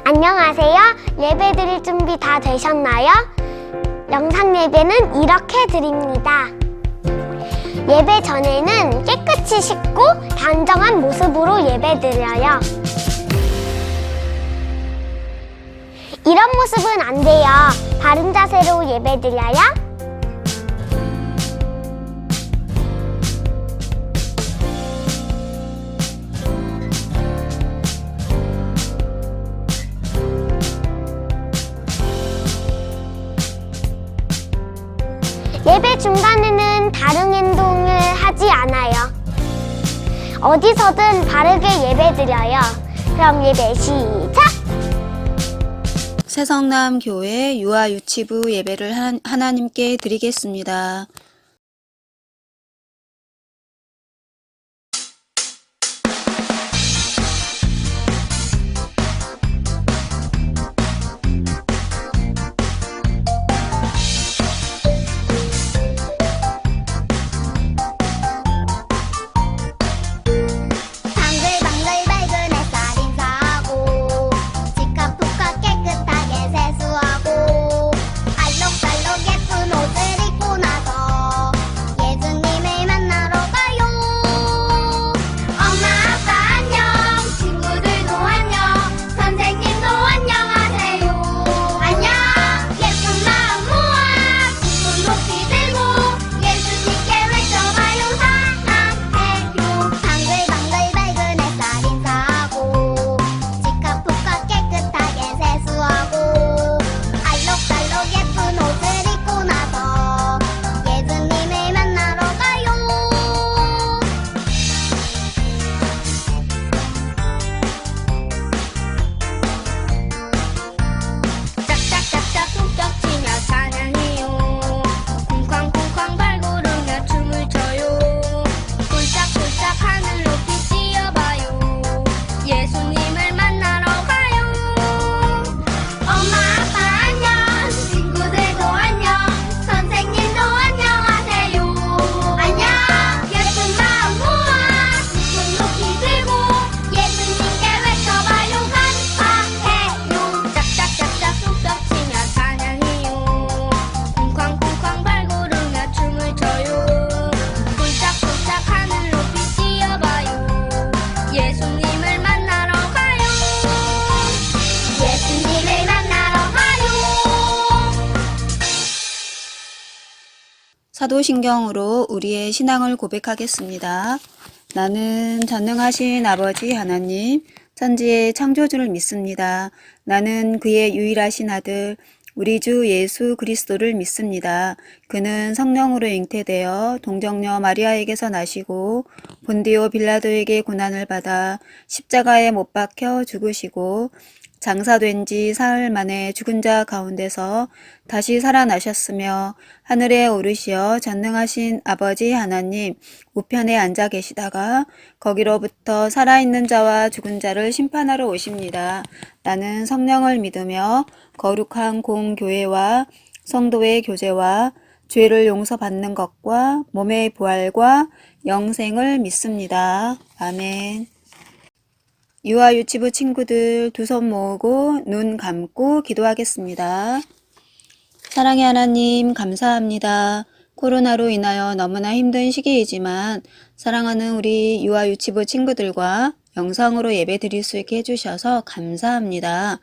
안녕하세요. 예배 드릴 준비 다 되셨나요? 영상 예배는 이렇게 드립니다. 예배 전에는 깨끗이 씻고 단정한 모습으로 예배 드려요. 이런 모습은 안 돼요. 바른 자세로 예배 드려요. 예배 중간에는 다른 행동을 하지 않아요. 어디서든 바르게 예배드려요. 그럼 예배 시작! 새성남 교회 유아유치부 예배를 하나님께 드리겠습니다. 사도신경으로 우리의 신앙을 고백하겠습니다. 나는 전능하신 아버지 하나님, 천지의 창조주를 믿습니다. 나는 그의 유일하신 아들, 우리 주 예수 그리스도를 믿습니다. 그는 성령으로 잉태되어 동정녀 마리아에게서 나시고 본디오 빌라도에게 고난을 받아 십자가에 못 박혀 죽으시고 장사된 지 사흘 만에 죽은 자 가운데서 다시 살아나셨으며 하늘에 오르시어 전능하신 아버지 하나님 우편에 앉아 계시다가 거기로부터 살아있는 자와 죽은 자를 심판하러 오십니다. 나는 성령을 믿으며 거룩한 공교회와 성도의 교제와 죄를 용서받는 것과 몸의 부활과 영생을 믿습니다. 아멘. 유아유치부 친구들 두 손 모으고 눈 감고 기도하겠습니다. 사랑의 하나님 감사합니다. 코로나로 인하여 너무나 힘든 시기이지만 사랑하는 우리 유아유치부 친구들과 영상으로 예배 드릴 수 있게 해주셔서 감사합니다.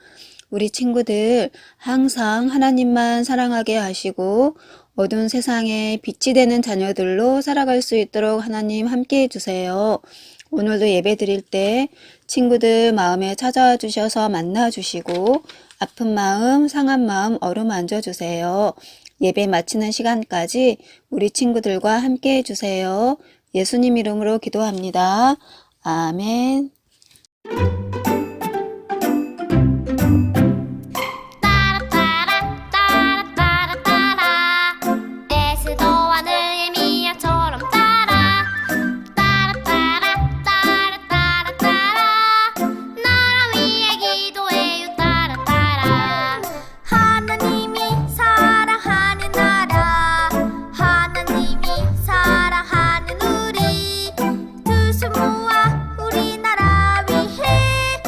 우리 친구들 항상 하나님만 사랑하게 하시고 어두운 세상에 빛이 되는 자녀들로 살아갈 수 있도록 하나님 함께 해주세요. 오늘도 예배 드릴 때 친구들 마음에 찾아와 주셔서 만나 주시고 아픈 마음, 상한 마음 어루만져 주세요. 예배 마치는 시간까지 우리 친구들과 함께 해주세요. 예수님 이름으로 기도합니다. 아멘. 모아 우리나라 위해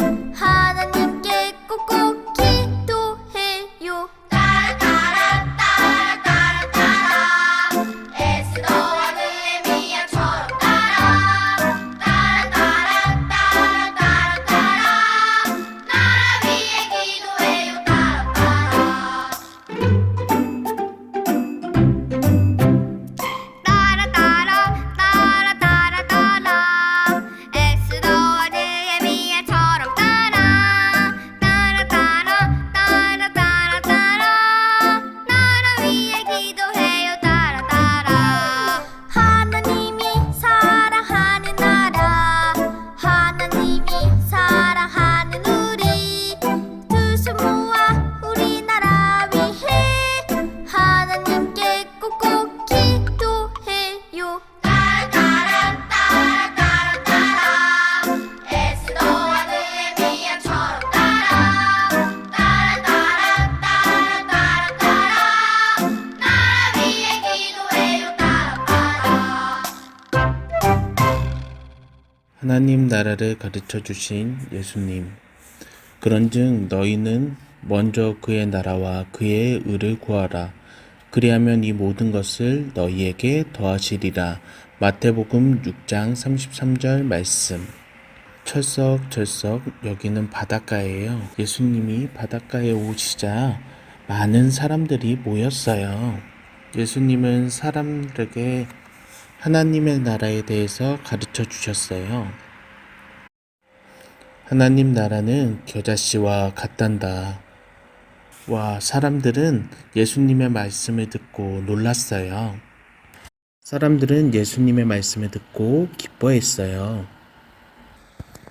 하나님 나라를 가르쳐 주신 예수님. 그런즉 너희는 먼저 그의 나라와 그의 의를 구하라. 그리하면 이 모든 것을 너희에게 더하시리라. 마태복음 6장 33절 말씀. 철썩철썩 여기는 바닷가예요. 예수님이 바닷가에 오시자 많은 사람들이 모였어요. 예수님은 사람들에게 하나님의 나라에 대해서 가르쳐 주셨어요. 하나님 나라는 겨자씨와 같단다. 와, 사람들은 예수님의 말씀을 듣고 놀랐어요. 사람들은 예수님의 말씀을 듣고 기뻐했어요.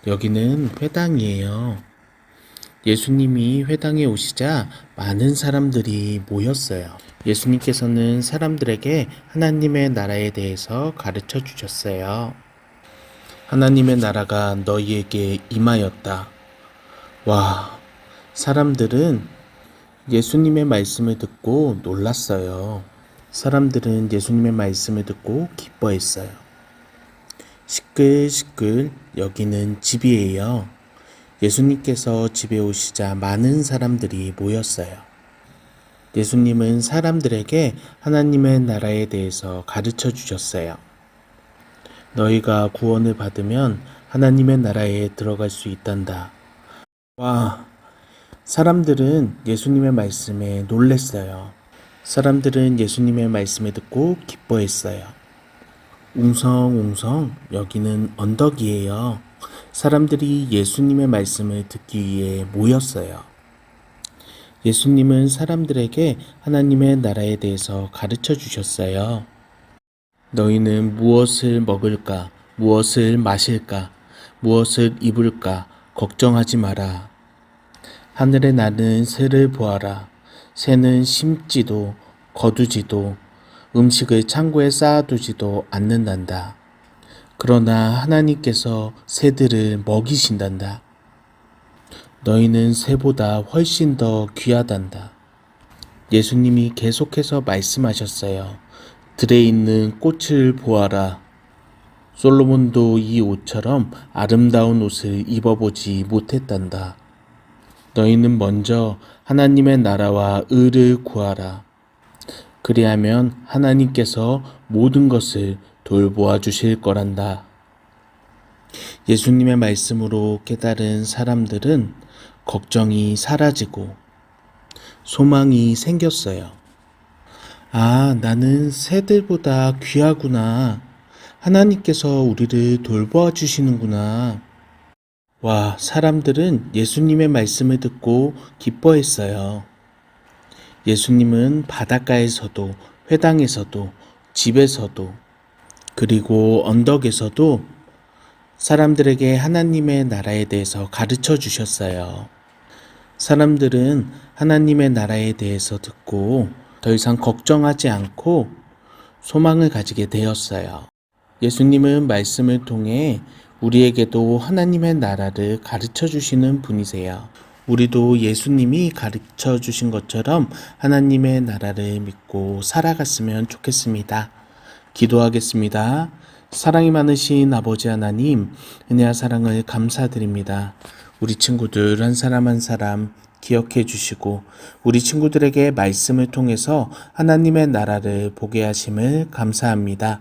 여기는 회당이에요. 예수님이 회당에 오시자 많은 사람들이 모였어요. 예수님께서는 사람들에게 하나님의 나라에 대해서 가르쳐 주셨어요. 하나님의 나라가 너희에게 임하였다. 와, 사람들은 예수님의 말씀을 듣고 놀랐어요. 사람들은 예수님의 말씀을 듣고 기뻐했어요. 시끌시끌 여기는 집이에요. 예수님께서 집에 오시자 많은 사람들이 모였어요. 예수님은 사람들에게 하나님의 나라에 대해서 가르쳐 주셨어요. 너희가 구원을 받으면 하나님의 나라에 들어갈 수 있단다. 와, 사람들은 예수님의 말씀에 놀랬어요. 사람들은 예수님의 말씀을 듣고 기뻐했어요. 웅성웅성 여기는 언덕이에요. 사람들이 예수님의 말씀을 듣기 위해 모였어요. 예수님은 사람들에게 하나님의 나라에 대해서 가르쳐 주셨어요. 너희는 무엇을 먹을까, 무엇을 마실까, 무엇을 입을까 걱정하지 마라. 하늘에 나는 새를 보아라. 새는 심지도 거두지도 음식을 창고에 쌓아두지도 않는단다. 그러나 하나님께서 새들을 먹이신단다. 너희는 새보다 훨씬 더 귀하단다. 예수님이 계속해서 말씀하셨어요. 들에 있는 꽃을 보아라. 솔로몬도 이 옷처럼 아름다운 옷을 입어보지 못했단다. 너희는 먼저 하나님의 나라와 의를 구하라. 그리하면 하나님께서 모든 것을 돌보아 주실 거란다. 예수님의 말씀으로 깨달은 사람들은 걱정이 사라지고 소망이 생겼어요. 아, 나는 새들보다 귀하구나. 하나님께서 우리를 돌보아 주시는구나. 와, 사람들은 예수님의 말씀을 듣고 기뻐했어요. 예수님은 바닷가에서도, 회당에서도, 집에서도, 그리고 언덕에서도 사람들에게 하나님의 나라에 대해서 가르쳐 주셨어요. 사람들은 하나님의 나라에 대해서 듣고 더 이상 걱정하지 않고 소망을 가지게 되었어요. 예수님은 말씀을 통해 우리에게도 하나님의 나라를 가르쳐 주시는 분이세요. 우리도 예수님이 가르쳐 주신 것처럼 하나님의 나라를 믿고 살아갔으면 좋겠습니다. 기도하겠습니다. 사랑이 많으신 아버지 하나님, 은혜와 사랑을 감사드립니다. 우리 친구들 한 사람 한 사람 기억해 주시고 우리 친구들에게 말씀을 통해서 하나님의 나라를 보게 하심을 감사합니다.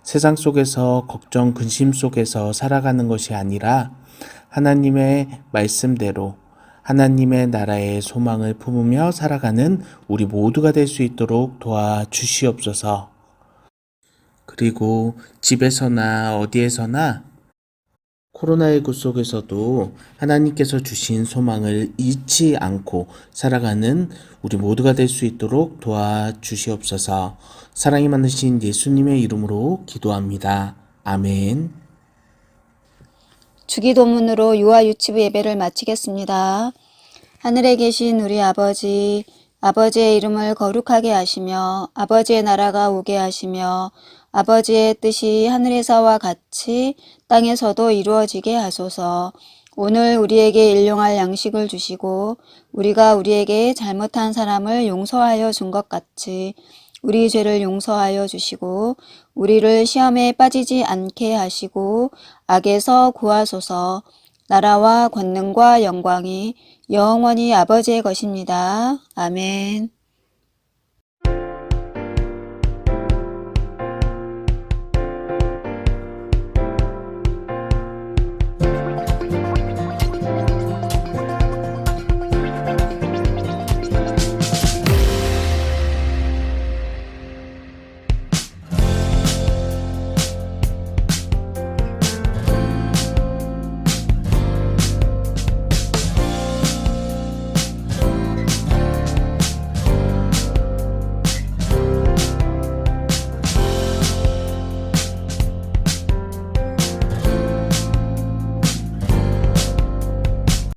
세상 속에서 걱정, 근심 속에서 살아가는 것이 아니라 하나님의 말씀대로 하나님의 나라의 소망을 품으며 살아가는 우리 모두가 될 수 있도록 도와주시옵소서. 그리고 집에서나 어디에서나 코로나19 속에서도 하나님께서 주신 소망을 잃지 않고 살아가는 우리 모두가 될 수 있도록 도와주시옵소서. 사랑이 많으신 예수님의 이름으로 기도합니다. 아멘. 주기도문으로 유아 유치부 예배를 마치겠습니다. 하늘에 계신 우리 아버지, 아버지의 이름을 거룩하게 하시며 아버지의 나라가 오게 하시며 아버지의 뜻이 하늘에서와 같이 땅에서도 이루어지게 하소서. 오늘 우리에게 일용할 양식을 주시고 우리가 우리에게 잘못한 사람을 용서하여 준 것 같이 우리 죄를 용서하여 주시고 우리를 시험에 빠지지 않게 하시고 악에서 구하소서. 나라와 권능과 영광이 영원히 아버지의 것입니다. 아멘.